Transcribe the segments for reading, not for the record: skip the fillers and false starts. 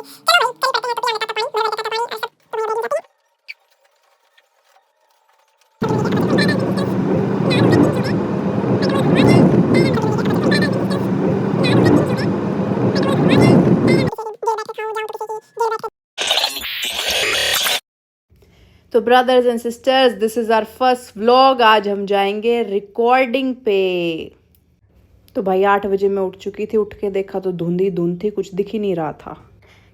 तो brothers and sisters, this is our first vlog. आज हम जाएंगे रिकॉर्डिंग पे। तो भाई 8 बजे मैं उठ चुकी थी। उठ के देखा तो धुंध ही धुंध थी, कुछ दिख ही नहीं रहा था।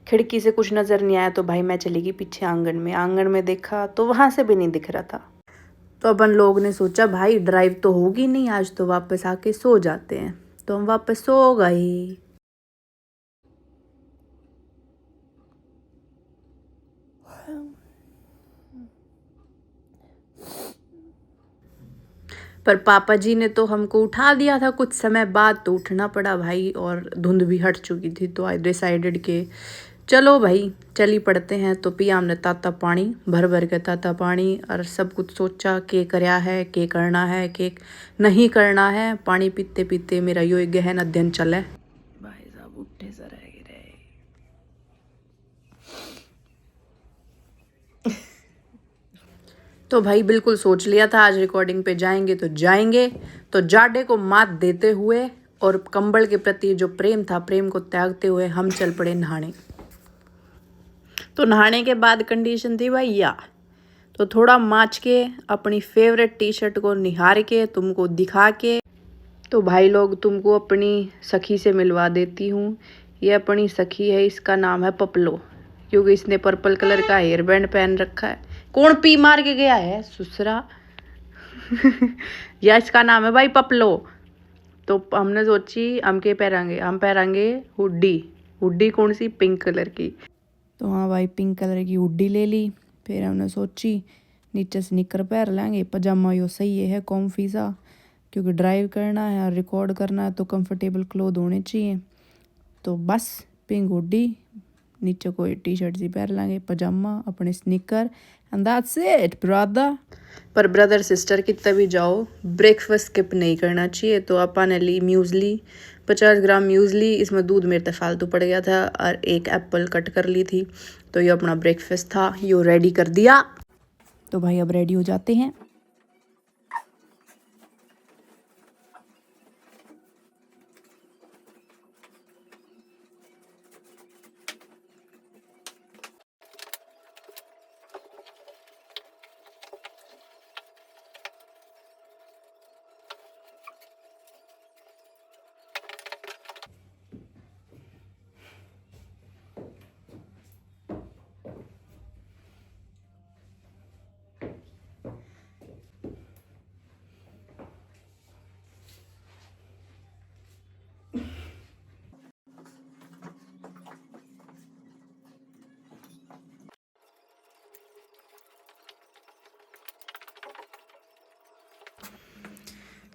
खिड़की से कुछ नज़र नहीं आया तो भाई मैं चली गई पीछे आंगन में। आंगन में देखा तो वहाँ से भी नहीं दिख रहा था। तो अपन लोग ने सोचा भाई ड्राइव तो होगी नहीं आज, तो वापस आके सो जाते हैं। तो हम वापस सो गए। पर पापा जी ने तो हमको उठा दिया था कुछ समय बाद, तो उठना पड़ा भाई। और धुंध भी हट चुकी थी तो आई डिसाइडेड के चलो भाई चली पड़ते हैं। तो पिया हमने ताता पानी, भर भर के ताता पानी, और सब कुछ सोचा के करया है, के करना है, के नहीं करना है। पानी पीते पीते मेरा यो एक गहन अध्ययन चले। भाई साहब उठे से रह गए। तो भाई बिल्कुल सोच लिया था आज रिकॉर्डिंग पे जाएंगे तो जाएंगे। तो जाडे को मात देते हुए और कंबल के प्रति जो प्रेम था, प्रेम को त्यागते हुए हम चल पड़े नहाने। तो नहाने के बाद कंडीशन थी भाई या तो थोड़ा माच के अपनी फेवरेट टी शर्ट को निहार के तुमको दिखा के, तो भाई लोग तुमको अपनी सखी से मिलवा देती हूँ। ये अपनी सखी है, इसका नाम है पपलो, क्योंकि इसने पर्पल कलर का हेयर बैंड पहन रखा है। कौन पी मार के गया है सुसरा? या इसका नाम है भाई पपलो। तो हमने सोची हम पहरांगे हुड्डी। हुड्डी कौन सी? पिंक कलर की। तो हाँ भाई पिंक कलर की हुड्डी ले ली। फिर हमने सोची नीचे से निकर पहन लेंगे, पजामा यो सही है कॉम्फी सा, क्योंकि ड्राइव करना है और रिकॉर्ड करना है तो कंफर्टेबल क्लोथ होने चाहिए। तो बस पिंक हुड्डी, नीचे कोई टी शर्ट सी पहन लेंगे, पजामा, अपने sneaker, and that's it brother. पर ब्रदर सिस्टर कितना भी जाओ ब्रेकफास्ट स्किप नहीं करना चाहिए। तो आपा ने ली म्यूज़ली, 50 ग्राम म्यूज़ली। इसमें दूध मेरे तक फालतू पड़ गया था और एक एप्पल कट कर ली थी। तो ये अपना ब्रेकफास्ट था, यो रेडी कर दिया। तो भाई अब रेडी हो जाते हैं।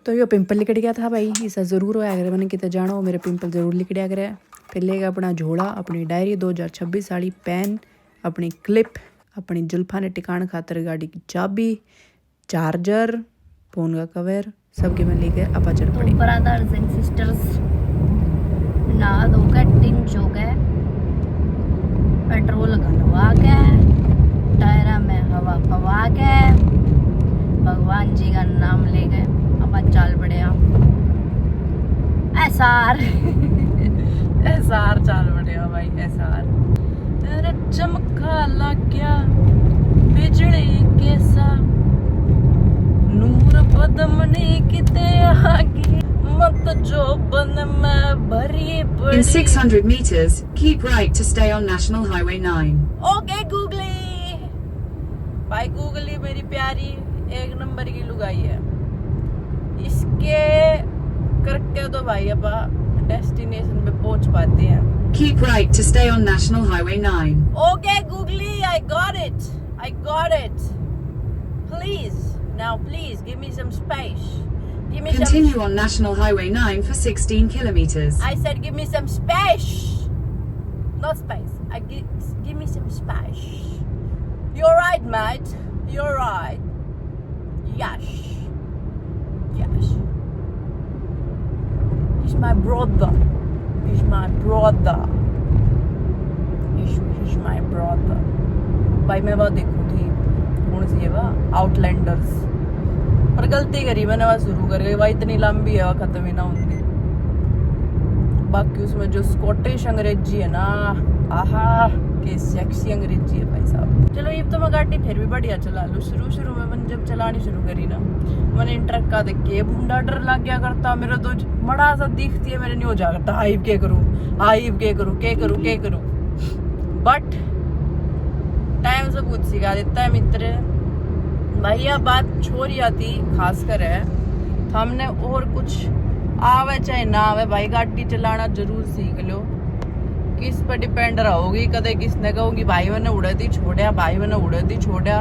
तो यो पिंपल लिकड़ गया था भाई, इसा ज़रूर होया अगर मैंने कितने जाना हो मेरे पिंपल ज़रूर लिकड़िया करे। फिर लेगा अपना झोला, अपनी डायरी, 2026 साड़ी, पेन, अपनी क्लिप, अपनी जुल्फा ने टिकाण खातर गाड़ी की चाबी, चार्जर, फ़ोन का कवर, सबके में लेके अपा चल पड़ी। तो ब्रदर्स एंड सिस्टर्स नहा धोकर टिंच हो गए, पेट्रोल घलवा के, टायरा में हवा पवा के, भगवान जी का नाम ले गए, अपन चल पड़े। एसआर चल पड़े भाई एसआर। अरे चमका लग गया बिजली के सा, नूर बदमनी किते आगे, मत जो बन में भरी पड़ी। In 600 meters, keep right to stay on National Highway 9. Okay googly. भाई गूगली मेरी प्यारी एक नंबर की लुगाई है। इसके करके तो भाई अपन डेस्टिनेशन पे पहुंच पाते हैं। Keep right to stay on National Highway 9. Okay googly, I got it. Please give me some space. Continue on National Highway 9 for 16 kilometers. I said give me some space. Not space. Give me some space. You're right, mate. You're right. Yes. He's my brother. He's आता भाई। मैं वह देखूँ थी कौन सी है वह, आउटलैंडर्स, पर गलती करी मैंने वह शुरू कर गई। वह इतनी लंबी है वह खत्म ही ना होती। बाकी उसमें जो स्कॉटिश अंग्रेजी है ना, आहा के सेक्सी अंग्रेजी है भाई साहब। चलो ये तो मैं गाड़ी फिर भी बढ़िया चला लूँ। शुरू में मैंने जब चलानी शुरू करी ना, मैंने ट्रक का देख के बूंदा डर लग गया करता। मेरा तो बड़ा सा दिखती है, मेरे नहीं हो जा करता हाइव के करूँ बट टाइम से कुछ सिखा देता है मित्र। भैया बात छोरी आती खास कर है, हमने और कुछ आवे चाहे ना आवे भाई, गाड़ी चलाना जरूर सीख लो। किस पर डिपेंड रहोगी, कदे किसने कहूँगी भाई मैंने उड़ती छोड़ा, भाई मैंने उड़ती छोड़ा,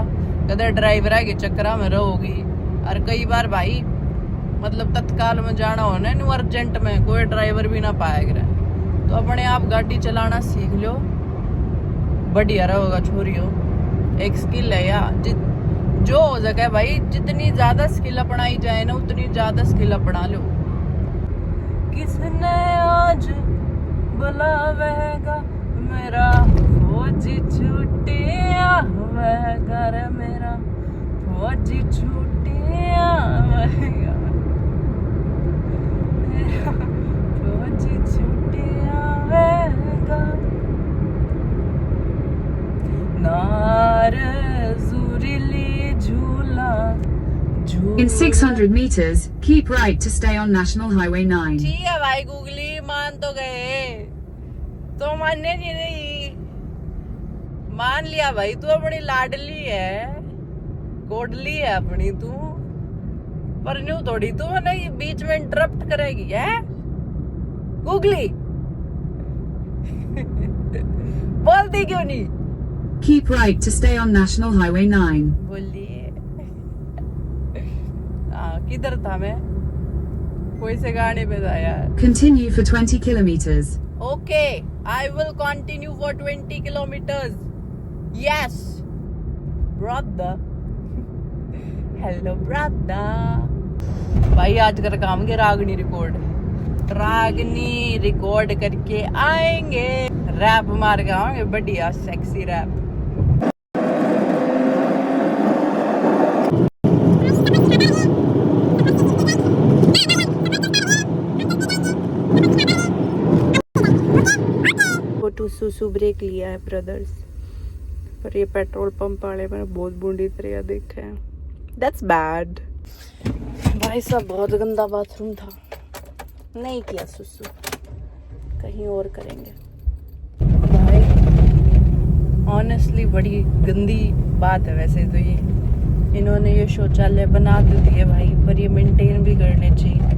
कदे ड्राइवर के चक्कर में रहोगी। और कई बार भाई मतलब तत्काल में जाना हो ना, अर्जेंट में कोई ड्राइवर भी ना पाएगा, तो अपने आप गाड़ी चलाना सीख लो, बढ़िया रहोगा छोरियो। एक स्किल है यार, जो हो सके भाई, जितनी ज्यादा स्किल अपनाई जाए ना उतनी ज्यादा स्किल अपना लो। किसने आज बुलावेगा मेरा फौजी छुट्टियां आवेगा रे, मेरा फौजी छुट्टियां आवेगा, मेरा फौजी छुट्टियां आवेगा। नार जुरिली झूला In 600 meters, keep right to stay on National Highway 9. ठीक है भाई, गूगली मान तो गए, तो मानने नहीं रही, मान लिया भाई। तू अपनी लाडली है, कोडली है अपनी तू, पर न्यू थोड़ी तू है बीच में इंटरप्ट करेगी है गूगली। बोलती क्यों नहीं? Keep right to stay on National Highway 9. बोलिए। किधर था मैं? कोई से गाने पे था यार। Continue for 20 kilometers. Okay, I will continue for 20 kilometers. Yes, brother. Hello, brother. भाई आज कर काम के रागनी रिकॉर्ड करके आएंगे, रैप मार के आएंगे, बढ़िया सेक्सी रैप। टू सुसु ब्रेक लिया है ब्रदर्स, पर ये पेट्रोल पंप वाले मैंने बहुत बूंदी तरह देखा है। दैट्स बैड भाई साहब, बहुत गंदा बाथरूम था, नहीं किया सुसु, कहीं और करेंगे भाई। ऑनेस्टली बड़ी गंदी बात है वैसे तो ये, इन्होंने ये शौचालय बना तो दिए भाई, पर ये मेंटेन भी करने चाहिए।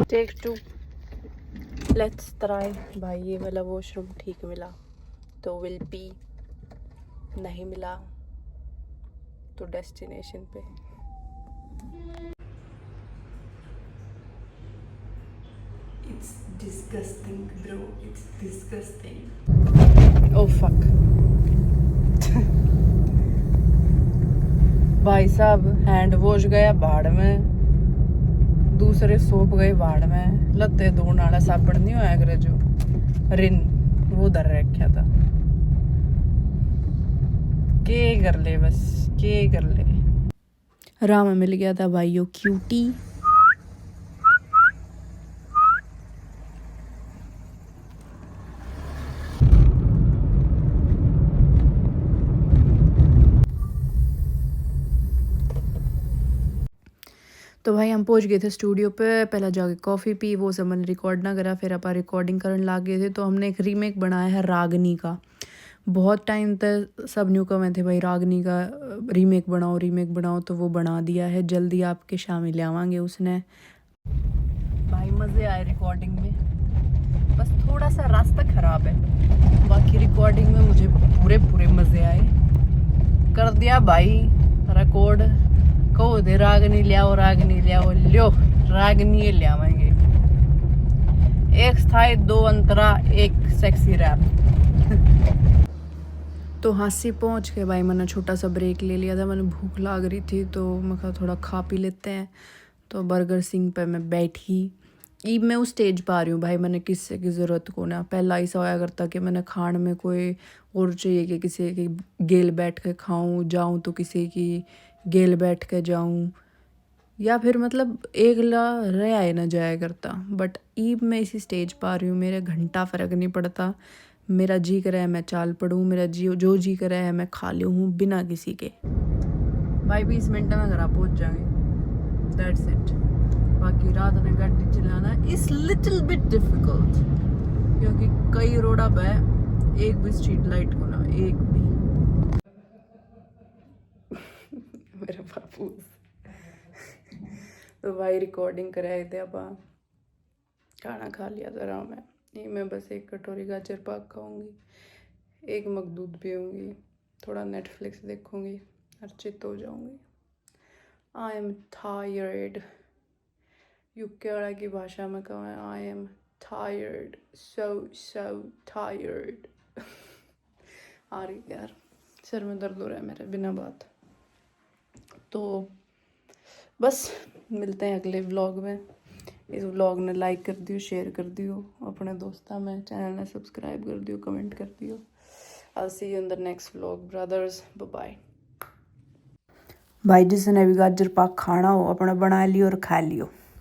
Take 2, let's try. भाई ये वाला वॉशरूम ठीक मिला तो विल पी, नहीं मिला तो डेस्टिनेशन पे। It's disgusting bro, it's disgusting. Oh fuck. भाई साहब हैंड वॉश गया बाढ़ में, दूसरे सोप गए बाढ़ में, लत्ते धोने वाला साबुन नहीं होया करे जो रिन, वो उधर रखा था। के कर ले बस, के कर ले। राम मिल गया था भाइयों क्यूटी। तो भाई हम पहुंच गए थे स्टूडियो पे, पहला जाके कॉफ़ी पी, वो सब मैंने रिकॉर्ड ना करा, फिर आप रिकॉर्डिंग करने लग गए थे। तो हमने एक रीमेक बनाया है रागनी का। बहुत टाइम तक सब न्यू कमें थे भाई रागनी का रीमेक बनाओ, तो वो बना दिया है, जल्दी आपके शामिल आवांगे उसने। भाई मज़े आए रिकॉर्डिंग में, बस थोड़ा सा रास्ता ख़राब है, बाकी रिकॉर्डिंग में मुझे पूरे मज़े आए। कर दिया भाई रिकॉर्ड कहो दे रागनी लियाओ ल्यो रागनी लियावेंगे। एक स्थाई, 2 अंतरा, एक सेक्सी रैप। तो हांसी पहुंच के भाई मैंने छोटा सा ब्रेक ले लिया था, मैंने भूख लाग रही थी तो मैं कहा थोड़ा खा पी लेते हैं। तो बर्गर सिंह पे मैं बैठी। ई मैं उस स्टेज पा रही हूँ भाई, मैंने किसी की ज़रूरत को ना। पहला ऐसा होया करता कि मैंने खाण में कोई और चाहिए कि किसी की गेल बैठ के खाऊं, जाऊं तो किसी की गेल बैठ के जाऊं, या फिर मतलब एकला रह आए ना जाया करता। बट ईब मैं इसी स्टेज पा रही हूँ, मेरे घंटा फ़र्क नहीं पड़ता। मेरा जी करे है मैं चाल पड़ूँ, मेरा जो जी करे है मैं खा लूँ बिना किसी के। भाई 20 मिनट में घर पहुँच जाएंगे, दैट्स इट। बाकी रात में गाड़ी चलाना इज लिटिल बिट डिफिकल्ट, क्योंकि कई रोड़ा पे एक भी स्ट्रीट लाइट को ना, एक भी। मेरे बापू तो भाई रिकॉर्डिंग कराए थे, अब खाना खा लिया जरा मैं बस एक कटोरी गाजर पाक खाऊंगी, एक मग दूध पीऊँगी, थोड़ा नेटफ्लिक्स देखूँगी और चित हो जाऊँगी। आई एम टायर्ड, यूके की भाषा में कहूँ I am tired, so tired. आ रही यार, सर में दर्द हो रहा है मेरे बिना बात। तो बस मिलते हैं अगले व्लॉग में। इस व्लॉग ने लाइक कर दियो, शेयर कर दियो अपने दोस्तों में, चैनल ने सब्सक्राइब कर दियो, कमेंट कर दियो। I see you in the next vlog brothers, bye. भाई जिसने भी गाजर पाक खाना हो अपना बना लियो और खा लियो।